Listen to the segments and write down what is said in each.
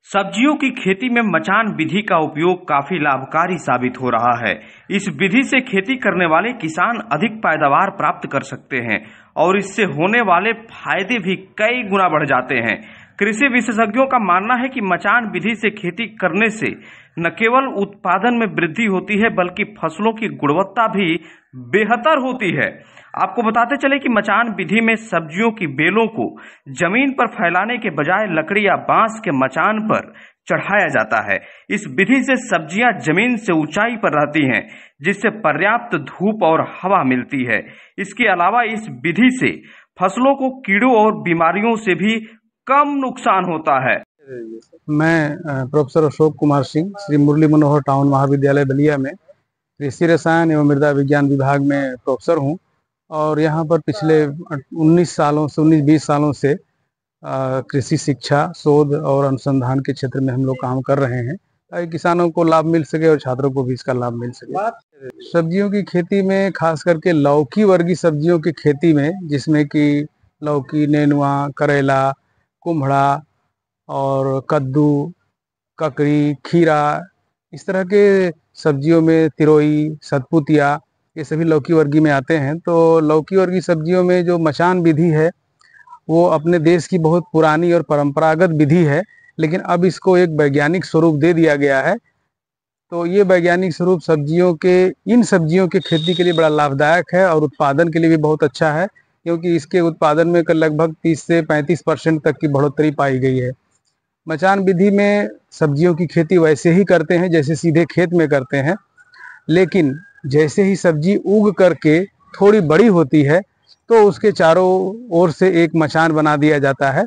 सब्जियों की खेती में मचान विधि का उपयोग काफी लाभकारी साबित हो रहा है। इस विधि से खेती करने वाले किसान अधिक पैदावार प्राप्त कर सकते हैं और इससे होने वाले फायदे भी कई गुना बढ़ जाते हैं। कृषि विशेषज्ञों का मानना है कि मचान विधि से खेती करने से न केवल उत्पादन में वृद्धि होती है बल्कि फसलों की गुणवत्ता भी बेहतर होती है। आपको बताते चले कि मचान विधि में सब्जियों की बेलों को जमीन पर फैलाने के बजाय लकड़ी या बांस के मचान पर चढ़ाया जाता है। इस विधि से सब्जियां जमीन से ऊंचाई पर रहती हैं, जिससे पर्याप्त धूप और हवा मिलती है। इसके अलावा इस विधि से फसलों को कीड़ों और बीमारियों से भी कम नुकसान होता है। मैं प्रोफेसर अशोक कुमार सिंह श्री मुरली मनोहर टाउन महाविद्यालय बलिया में कृषि रसायन एवं मृदा विज्ञान विभाग में प्रोफेसर हूं और यहाँ पर पिछले 19-20 सालों से कृषि शिक्षा, शोध और अनुसंधान के क्षेत्र में हम लोग काम कर रहे हैं ताकि किसानों को लाभ मिल सके और छात्रों को भी इसका लाभ मिल सके। सब्जियों की खेती में खास करके लौकी वर्गीय सब्जियों की खेती में, जिसमें कि लौकी, नेनुआ, करेला, कुम्हड़ा और कद्दू, ककड़ी, खीरा, इस तरह के सब्जियों में तिरोई, सतपुतिया, ये सभी लौकी वर्गीय में आते हैं। तो लौकी वर्गीय सब्जियों में जो मचान विधि है वो अपने देश की बहुत पुरानी और परंपरागत विधि है, लेकिन अब इसको एक वैज्ञानिक स्वरूप दे दिया गया है। तो ये वैज्ञानिक स्वरूप इन सब्जियों की खेती के लिए बड़ा लाभदायक है और उत्पादन के लिए भी बहुत अच्छा है, क्योंकि इसके उत्पादन में लगभग 30 से 35% तक की बढ़ोतरी पाई गई है। मचान विधि में सब्जियों की खेती वैसे ही करते हैं जैसे सीधे खेत में करते हैं, लेकिन जैसे ही सब्जी उग करके थोड़ी बड़ी होती है तो उसके चारों ओर से एक मचान बना दिया जाता है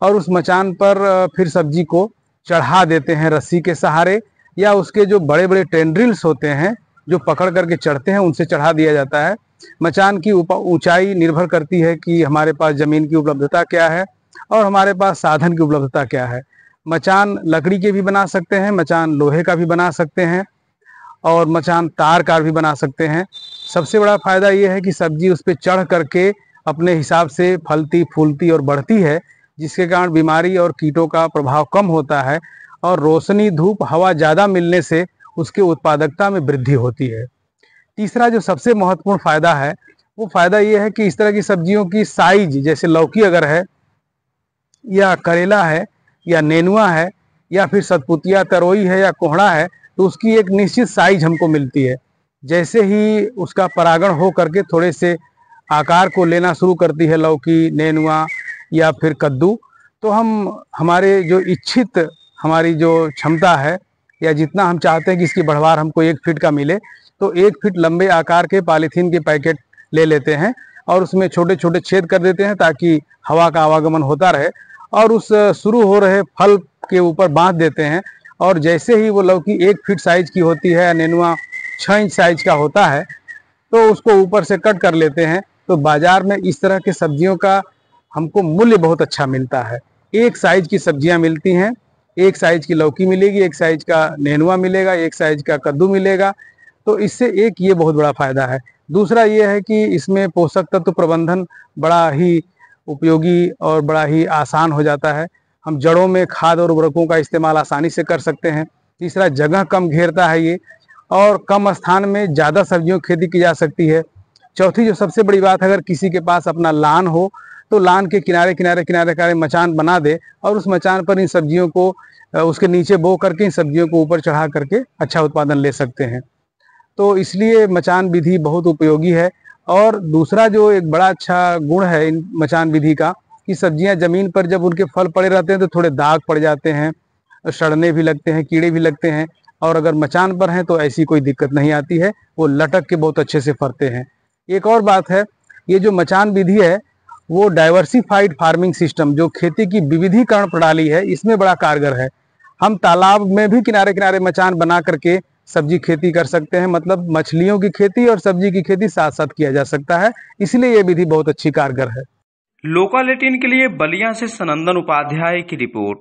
और उस मचान पर फिर सब्जी को चढ़ा देते हैं रस्सी के सहारे, या उसके जो बड़े बड़े टेंड्रिल्स होते हैं जो पकड़ करके चढ़ते हैं उनसे चढ़ा दिया जाता है। मचान की ऊंचाई निर्भर करती है कि हमारे पास जमीन की उपलब्धता क्या है और हमारे पास साधन की उपलब्धता क्या है। मचान लकड़ी के भी बना सकते हैं, मचान लोहे का भी बना सकते हैं और मचान तार का भी बना सकते हैं। सबसे बड़ा फायदा ये है कि सब्जी उस पर चढ़ करके अपने हिसाब से फलती, फूलती और बढ़ती है, जिसके कारण बीमारी और कीटों का प्रभाव कम होता है और रोशनी, धूप, हवा ज़्यादा मिलने से उसके उत्पादकता में वृद्धि होती है। तीसरा जो सबसे महत्वपूर्ण फायदा है वो फायदा ये है कि इस तरह की सब्जियों की साइज, जैसे लौकी अगर है या करेला है या नेनुआ है या फिर सतपुतिया, तरोई है या कोहड़ा है, तो उसकी एक निश्चित साइज हमको मिलती है। जैसे ही उसका परागण हो करके थोड़े से आकार को लेना शुरू करती है लौकी, नेनुआ या फिर कद्दू, तो हमारे जो इच्छित हमारी जो क्षमता है या जितना हम चाहते हैं कि इसकी बढ़वार हमको 1 फीट का मिले, तो 1 फीट लंबे आकार के पॉलीथीन के पैकेट ले लेते हैं और उसमें छोटे छोटे छेद कर देते हैं ताकि हवा का आवागमन होता रहे और उस शुरू हो रहे फल के ऊपर बांध देते हैं। और जैसे ही वो लौकी 1 फीट साइज की होती है, नेनुआ 6 इंच साइज का होता है, तो उसको ऊपर से कट कर लेते हैं। तो बाजार में इस तरह के सब्जियों का हमको मूल्य बहुत अच्छा मिलता है। एक साइज की सब्जियां मिलती हैं, एक साइज की लौकी मिलेगी, एक साइज का नेनुआ मिलेगा, एक साइज का कद्दू मिलेगा। तो इससे एक ये बहुत बड़ा फायदा है। दूसरा ये है कि इसमें पोषक तत्व प्रबंधन बड़ा ही उपयोगी और बड़ा ही आसान हो जाता है। हम जड़ों में खाद और उर्वरकों का इस्तेमाल आसानी से कर सकते हैं। तीसरा, जगह कम घेरता है ये और कम स्थान में ज़्यादा सब्जियों की खेती की जा सकती है। चौथी जो सबसे बड़ी बात है, अगर किसी के पास अपना लान हो तो लान के किनारे किनारे किनारे किनारे मचान बना दे और उस मचान पर इन सब्जियों को उसके नीचे बो करके इन सब्जियों को ऊपर चढ़ा करके अच्छा उत्पादन ले सकते हैं। तो इसलिए मचान विधि बहुत उपयोगी है। और दूसरा जो एक बड़ा अच्छा गुण है इन मचान विधि का, कि सब्जियां जमीन पर जब उनके फल पड़े रहते हैं तो थोड़े दाग पड़ जाते हैं, सड़ने भी लगते हैं, कीड़े भी लगते हैं, और अगर मचान पर हैं तो ऐसी कोई दिक्कत नहीं आती है, वो लटक के बहुत अच्छे से फरते हैं। एक और बात है, ये जो मचान विधि है वो डाइवर्सिफाइड फार्मिंग सिस्टम, जो खेती की विविधीकरण प्रणाली है, इसमें बड़ा कारगर है। हम तालाब में भी किनारे किनारे मचान बना करके सब्जी खेती कर सकते हैं, मतलब मछलियों की खेती और सब्जी की खेती साथ साथ किया जा सकता है। इसलिए ये विधि बहुत अच्छी कारगर है। लोकल 18 के लिए बलिया से सनंदन उपाध्याय की रिपोर्ट।